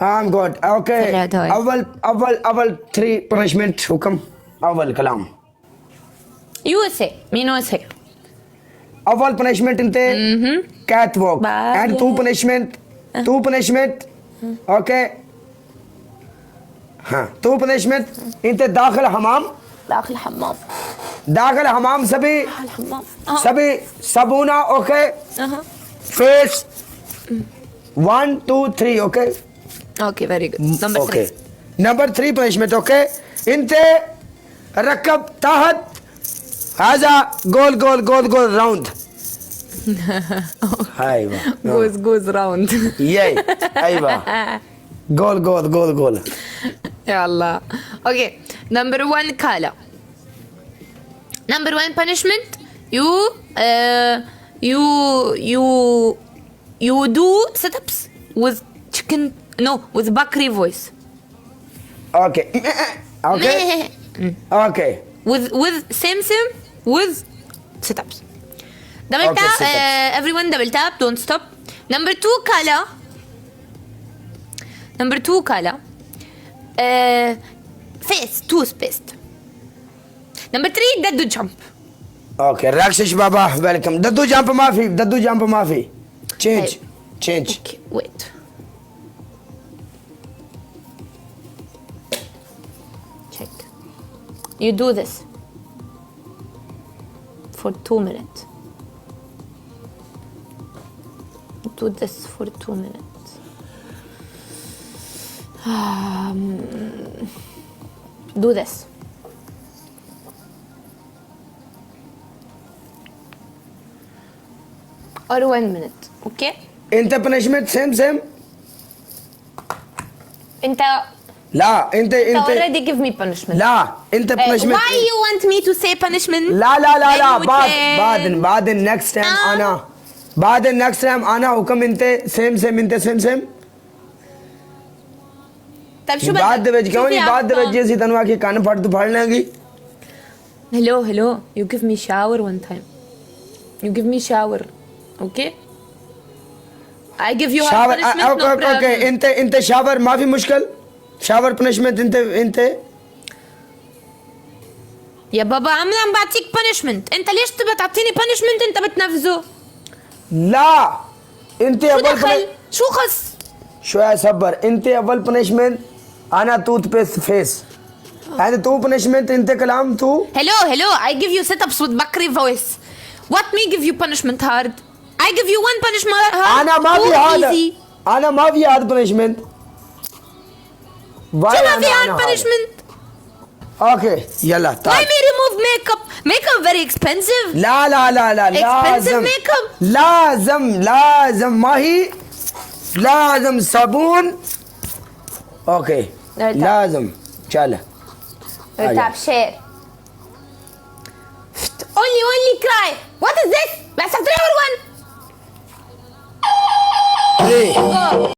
I'm good. Okay. ثلاثة هاي. أول 3 punishment حكم. أول كلام. USA. مين USA؟ أول punishment أنت catwalk. Bye. And 2 punishment. Okay. हाँ 2 punishment أنت داخل حمام. داخل الحمام. داخل حمام سبي داخل الحمام. سبي صابونة. Okay. Face 1 2 3. Okay. اوكي فيري جود. نمبر اوكي 3. نمبر 3 بنشمنت. اوكي انت ركب تحت هذا جول راوند. ايوه جوز راوند. ياي ايوه جول. يا الله. اوكي نمبر 1 كالا. نمبر 1 punishment you do sit-ups with chicken with Bakri voice. اوكي اوكي with same with sit-ups. Double Okay, tap. sit-ups. Everyone double tap. Don't stop. Number 2 Kala. Number 2 Kala. Face toothpaste. Number 3 Daddu jump. اوكي راكشش بابا ويلكم. ددو جامب ما في. تشينج Okay, wait. Check. You do this for 2 minutes. Do this for 2 minutes. Do this. Or 1 minute. Okay? انت punishment سيم. انت لا انت already give me punishment. لا انت punishment. Why you want me to say punishment? لا Then بعد next time انا بعد next time انا حكم انت سيم. طيب شو بعد بدك؟ بج क्यों شو في नहीं بعد عفوا؟ बजे सी तनवा के कान फाड़ लेंगी. Hello. You give me shower one time. You give me shower. Okay? I give you hard shower punishment, no okay problem. انت shower ما في मुश्किल. Shower punishment انت يا بابا عم بعطيك punishment. انت ليش تبى تعطيني punishment انت بتنفذه؟ لا انت شو اول دخل؟ شو خص؟ شوية صبر. انت اول punishment انا tooth paste face. يعني تو punishment انت كلام تو. Hello. I give you sit-ups with Bakri voice. What me give you punishment hard? I give you one punishment hard. انا ما two في هذا. easy. انا ما في هذا punishment. شو ما في hard punishment? اوكي يلا Why تعال. me remove makeup? Makeup very expensive. لا Expensive makeup. لازم ما هي لازم صابون. اوكي نرتاح. لازم چله Tap share. Only cry. What is this? That's a 3 or 1. 3